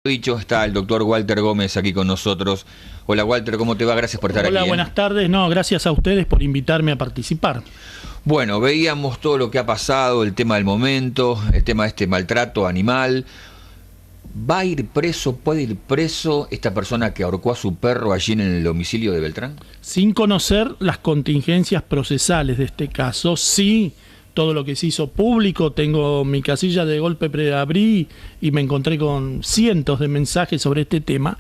Dicho, está el doctor Walter Gómez aquí con nosotros. Hola Walter, ¿cómo te va? Gracias por estar aquí. Hola, buenas tardes. No, gracias a ustedes por invitarme a participar. Bueno, veíamos todo lo que ha pasado, el tema del momento, el tema de este maltrato animal. ¿Va a ir preso, puede ir preso esta persona que ahorcó a su perro allí en el domicilio de Beltrán? Sin conocer las contingencias procesales de este caso, sí, todo lo que se hizo público, tengo mi casilla de golpe, abrí y me encontré con cientos de mensajes sobre este tema.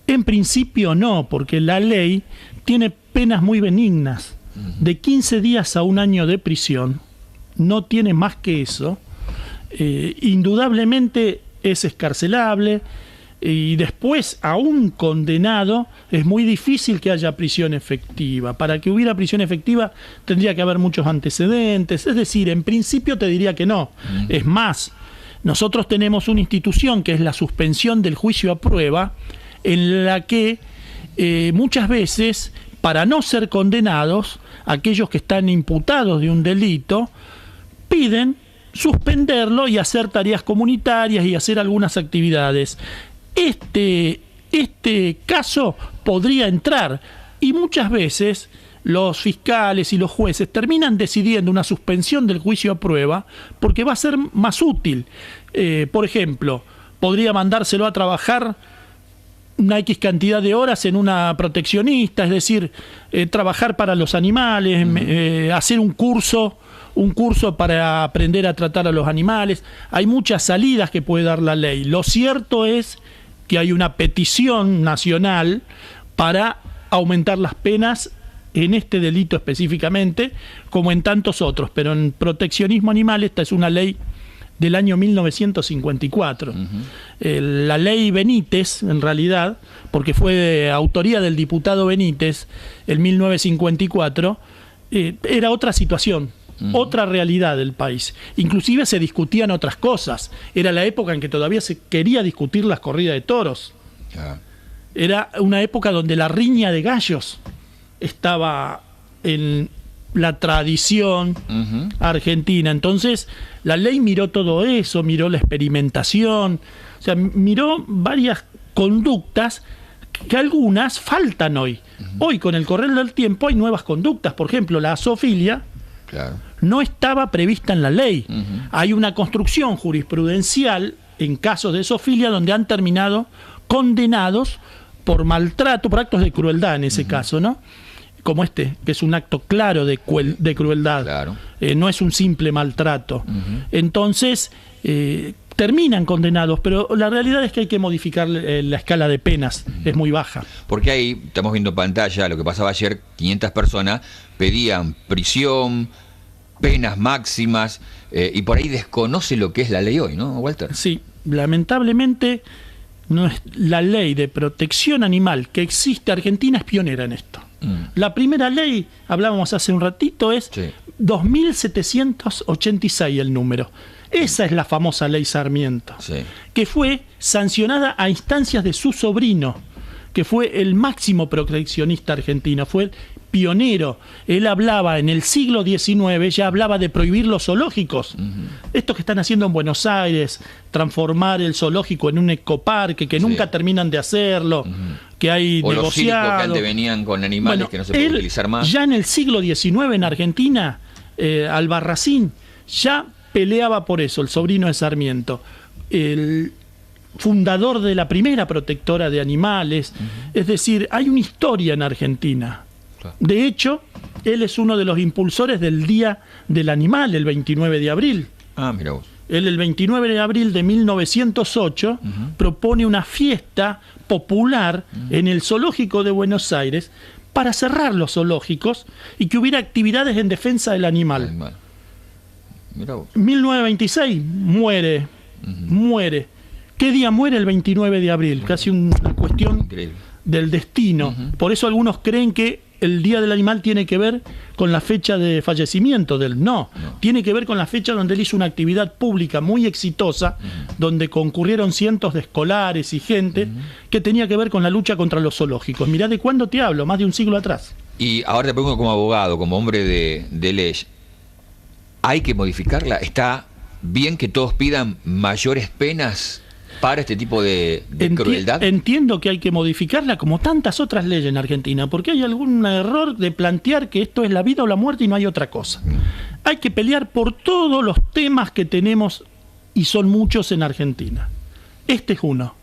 En principio no, porque la ley tiene penas muy benignas, de 15 días a 1 año de prisión, no tiene más que eso. Indudablemente es excarcelable y después, aún condenado, es muy difícil que haya prisión efectiva. Para que hubiera prisión efectiva tendría que haber muchos antecedentes, es decir, en principio te diría que no. Es más, nosotros tenemos una institución que es la suspensión del juicio a prueba, en la que muchas veces, para no ser condenados, aquellos que están imputados de un delito piden suspenderlo y hacer tareas comunitarias y hacer algunas actividades. Este caso podría entrar y muchas veces los fiscales y los jueces terminan decidiendo una suspensión del juicio a prueba porque va a ser más útil. Por ejemplo, podría mandárselo a trabajar una X cantidad de horas en una proteccionista, es decir, trabajar para los animales, hacer un curso para aprender a tratar a los animales. Hay muchas salidas que puede dar la ley. Lo cierto es que hay una petición nacional para aumentar las penas en este delito específicamente, como en tantos otros, pero en proteccionismo animal esta es una ley del año 1954. La ley Benítez, en realidad, porque fue de autoría del diputado Benítez, en 1954, era otra situación, otra realidad del país. Inclusive se discutían otras cosas. Era la época en que todavía se quería discutir las corridas de toros. Era una época donde la riña de gallos estaba en la tradición argentina. Entonces la ley miró todo eso, miró la experimentación, o sea, miró varias conductas que algunas faltan hoy. Hoy, con el correr del tiempo, hay nuevas conductas. Por ejemplo, la zoofilia no estaba prevista en la ley. Hay una construcción jurisprudencial en casos de zoofilia donde han terminado condenados por maltrato, por actos de crueldad en ese caso, ¿no? Como que es un acto claro de crueldad, no es un simple maltrato. Entonces, terminan condenados, pero la realidad es que hay que modificar la escala de penas, es muy baja. Porque ahí, estamos viendo en pantalla, lo que pasaba ayer, 500 personas pedían prisión, penas máximas, y por ahí desconoce lo que es la ley hoy, ¿no, Walter? Sí, lamentablemente no es, la ley de protección animal que existe Argentina es pionera en esto. La primera ley, hablábamos hace un ratito, es 2786 el número. Esa es la famosa ley Sarmiento, que fue sancionada a instancias de su sobrino, que fue el máximo proteccionista argentino, fue el pionero. Él hablaba en el siglo XIX, ya hablaba de prohibir los zoológicos. Estos que están haciendo en Buenos Aires, transformar el zoológico en un ecoparque, que nunca terminan de hacerlo, que hay o negociado. Los circos que antes venían con animales que no se pueden utilizar más. Ya en el siglo XIX en Argentina, Albarracín ya peleaba por eso, el sobrino de Sarmiento. El fundador de la primera protectora de animales. Es decir, hay una historia en Argentina. De hecho, él es uno de los impulsores del Día del Animal, el 29 de abril. Mira vos. Él, el 29 de abril de 1908, propone una fiesta popular en el Zoológico de Buenos Aires para cerrar los zoológicos y que hubiera actividades en defensa del animal. Mirá vos. 1926 muere. ¿Qué día muere? El 29 de abril. Casi una cuestión del destino. Por eso algunos creen que el Día del Animal tiene que ver con la fecha de fallecimiento del tiene que ver con la fecha donde él hizo una actividad pública muy exitosa, donde concurrieron cientos de escolares y gente, que tenía que ver con la lucha contra los zoológicos. Mirá de cuándo te hablo, más de un siglo atrás. Y ahora te pregunto como abogado, como hombre de ley, ¿hay que modificarla? ¿Está bien que todos pidan mayores penas ampara este tipo de crueldad? Entiendo que hay que modificarla como tantas otras leyes en Argentina, porque hay algún error de plantear que esto es la vida o la muerte y no hay otra cosa. Hay que pelear por todos los temas que tenemos, y son muchos en Argentina. Este es uno.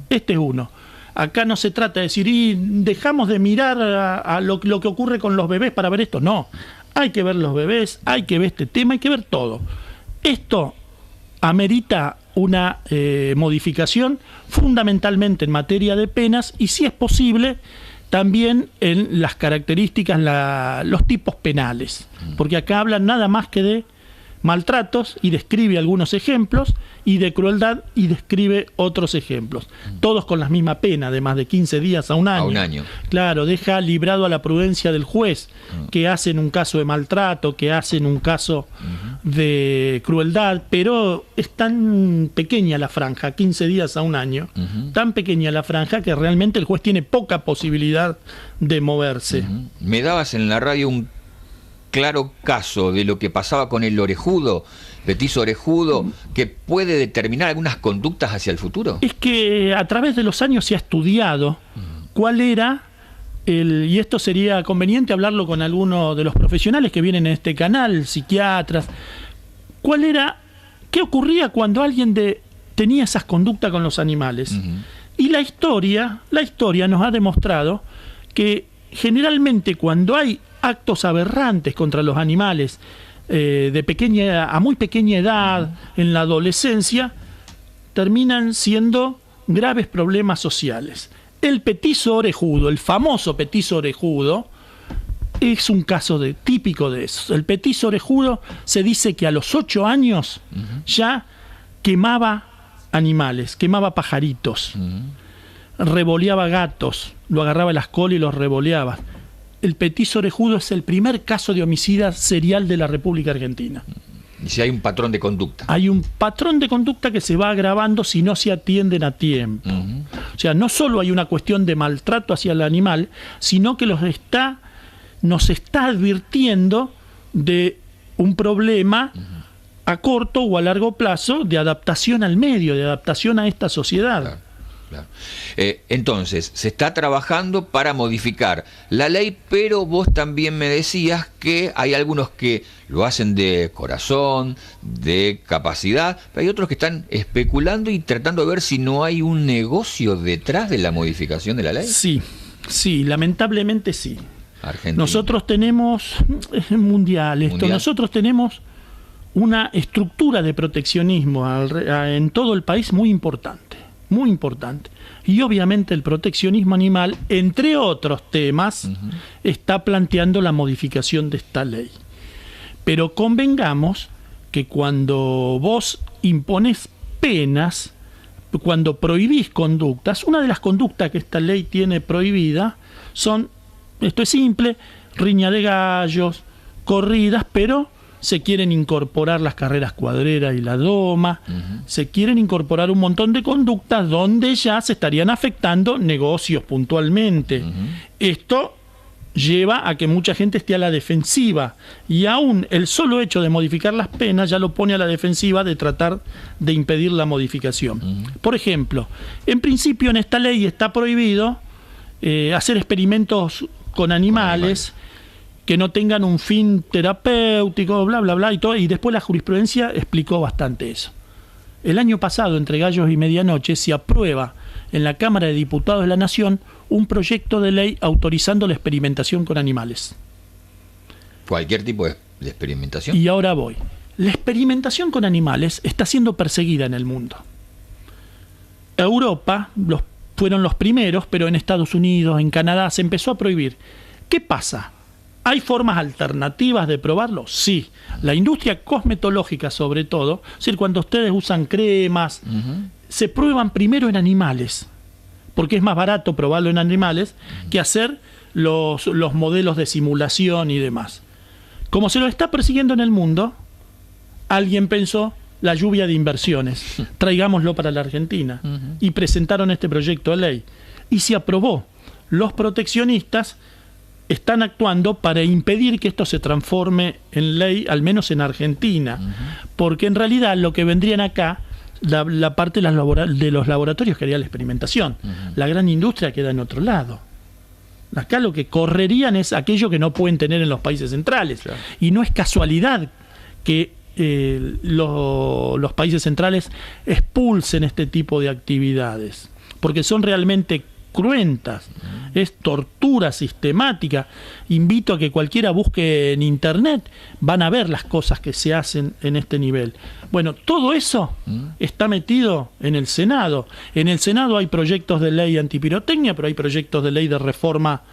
Este es uno. Acá no se trata de decir, y dejamos de mirar a lo que ocurre con los bebés para ver esto. No, hay que ver los bebés, hay que ver este tema, hay que ver todo. Esto amerita una modificación fundamentalmente en materia de penas y, si es posible, también en las características, los tipos penales. Porque acá hablan nada más que de maltratos y describe algunos ejemplos, y de crueldad y describe otros ejemplos, todos con la misma pena de más de 15 días a un año. A un año. Claro, deja librado a la prudencia del juez qué hace en un caso de maltrato, qué hace en un caso de crueldad, pero es tan pequeña la franja, 15 días a un año, tan pequeña la franja que realmente el juez tiene poca posibilidad de moverse. Me dabas en la radio un claro caso de lo que pasaba con el orejudo, petizo orejudo, que puede determinar algunas conductas hacia el futuro. Es que a través de los años se ha estudiado cuál era y esto sería conveniente hablarlo con alguno de los profesionales que vienen en este canal, psiquiatras, qué ocurría cuando alguien tenía esas conductas con los animales. Y la historia nos ha demostrado que generalmente cuando hay actos aberrantes contra los animales a muy pequeña edad, en la adolescencia, terminan siendo graves problemas sociales. El petizo orejudo, el famoso petizo orejudo, es un caso típico de eso. El petizo orejudo se dice que a los 8 años ya quemaba animales, quemaba pajaritos, revoleaba gatos, lo agarraba a las colas y los revoleaba. El petizo orejudo es el primer caso de homicida serial de la República Argentina. Y si hay un patrón de conducta. Hay un patrón de conducta que se va agravando si no se atienden a tiempo. O sea, no solo hay una cuestión de maltrato hacia el animal, sino que nos está advirtiendo de un problema a corto o a largo plazo de adaptación al medio, de adaptación a esta sociedad. Claro. Claro. Entonces, se está trabajando para modificar la ley, pero vos también me decías que hay algunos que lo hacen de corazón, de capacidad, pero hay otros que están especulando y tratando de ver si no hay un negocio detrás de la modificación de la ley. Sí, lamentablemente sí. Argentina. Nosotros tenemos, es mundial esto, nosotros tenemos una estructura de proteccionismo en todo el país muy importante. Muy importante. Y obviamente el proteccionismo animal, entre otros temas, está planteando la modificación de esta ley. Pero convengamos que cuando vos impones penas, cuando prohibís conductas, una de las conductas que esta ley tiene prohibida son, esto es simple, riña de gallos, corridas, pero se quieren incorporar las carreras cuadreras y la doma, se quieren incorporar un montón de conductas donde ya se estarían afectando negocios puntualmente. Esto lleva a que mucha gente esté a la defensiva, y aún el solo hecho de modificar las penas ya lo pone a la defensiva de tratar de impedir la modificación. Por ejemplo, en principio en esta ley está prohibido hacer experimentos con animales que no tengan un fin terapéutico, bla, bla, bla, y después la jurisprudencia explicó bastante eso. El año pasado, entre gallos y medianoche, se aprueba en la Cámara de Diputados de la Nación un proyecto de ley autorizando la experimentación con animales. ¿Cualquier tipo de experimentación? Y ahora voy. La experimentación con animales está siendo perseguida en el mundo. Europa fueron los primeros, pero en Estados Unidos, en Canadá, se empezó a prohibir. ¿Qué pasa? ¿Hay formas alternativas de probarlo? Sí. La industria cosmetológica, sobre todo, es decir, cuando ustedes usan cremas, se prueban primero en animales, porque es más barato probarlo en animales que hacer los modelos de simulación y demás. Como se lo está persiguiendo en el mundo, alguien pensó la lluvia de inversiones, traigámoslo para la Argentina, y presentaron este proyecto de ley, y se aprobó. Los proteccionistas están actuando para impedir que esto se transforme en ley, al menos en Argentina, porque en realidad lo que vendrían acá la parte de los laboratorios que haría la experimentación. La gran industria queda en otro lado. Acá lo que correrían es aquello que no pueden tener en los países centrales. Claro. Y no es casualidad que los países centrales expulsen este tipo de actividades, porque son realmente cruentas, es tortura sistemática. Invito a que cualquiera busque en internet, van a ver las cosas que se hacen en este nivel. Bueno, todo eso está metido en el Senado. En el Senado hay proyectos de ley antipirotecnia, pero hay proyectos de ley de reforma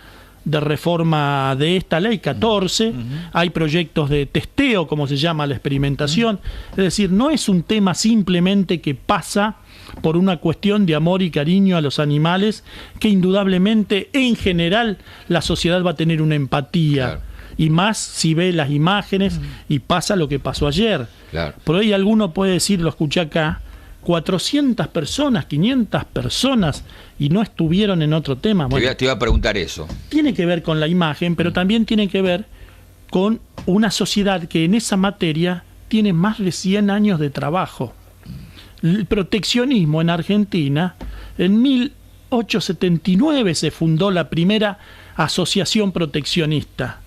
de esta ley 14, hay proyectos de testeo, como se llama la experimentación. Es decir, no es un tema simplemente que pasa por una cuestión de amor y cariño a los animales, que indudablemente en general la sociedad va a tener una empatía. Claro. Y más si ve las imágenes y pasa lo que pasó ayer. Claro. Por ahí alguno puede decir, lo escuché acá, 400 personas, 500 personas y no estuvieron en otro tema. Bueno, te iba a preguntar eso. Tiene que ver con la imagen, pero también tiene que ver con una sociedad que en esa materia tiene más de 100 años de trabajo. El proteccionismo en Argentina, en 1879 se fundó la primera asociación proteccionista.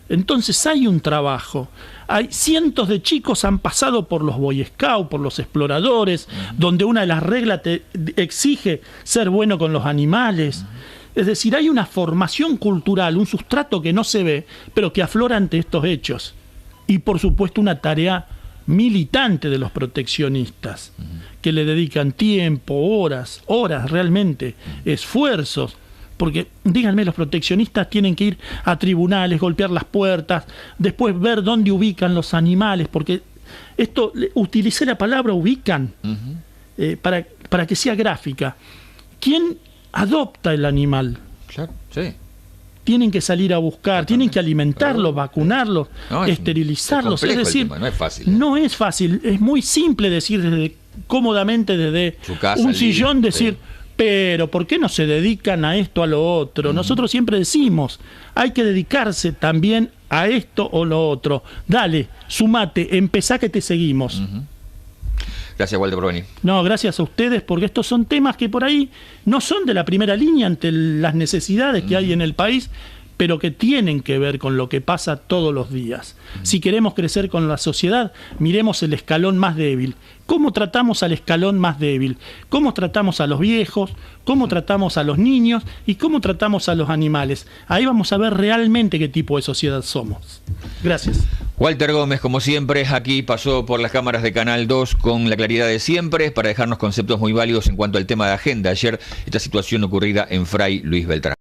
Entonces hay un trabajo. Hay cientos de chicos han pasado por los Boy Scouts, por los exploradores, donde una de las reglas te exige ser bueno con los animales. Es decir, hay una formación cultural, un sustrato que no se ve, pero que aflora ante estos hechos. Y por supuesto una tarea militante de los proteccionistas, que le dedican tiempo, horas realmente, esfuerzos. Porque, díganme, los proteccionistas tienen que ir a tribunales, golpear las puertas, después ver dónde ubican los animales, porque esto, utilicé la palabra ubican, para que sea gráfica. ¿Quién adopta el animal? Claro, sí. Tienen que salir a buscar, tienen que alimentarlos, vacunarlos, esterilizarlos. Es decir, no es fácil. No es fácil, es muy simple decir cómodamente desde un sillón, decir... Sí. Pero, ¿por qué no se dedican a esto, a lo otro? Nosotros siempre decimos, hay que dedicarse también a esto o lo otro. Dale, sumate, empezá que te seguimos. Gracias, Walter, por venir. No, gracias a ustedes, porque estos son temas que por ahí no son de la primera línea ante las necesidades que hay en el país, pero que tienen que ver con lo que pasa todos los días. Si queremos crecer con la sociedad, miremos el escalón más débil. ¿Cómo tratamos al escalón más débil? ¿Cómo tratamos a los viejos? ¿Cómo tratamos a los niños? ¿Y cómo tratamos a los animales? Ahí vamos a ver realmente qué tipo de sociedad somos. Gracias. Walter Gómez, como siempre, aquí pasó por las cámaras de Canal 2 con la claridad de siempre para dejarnos conceptos muy válidos en cuanto al tema de agenda. Ayer, esta situación ocurrida en Fray Luis Beltrán.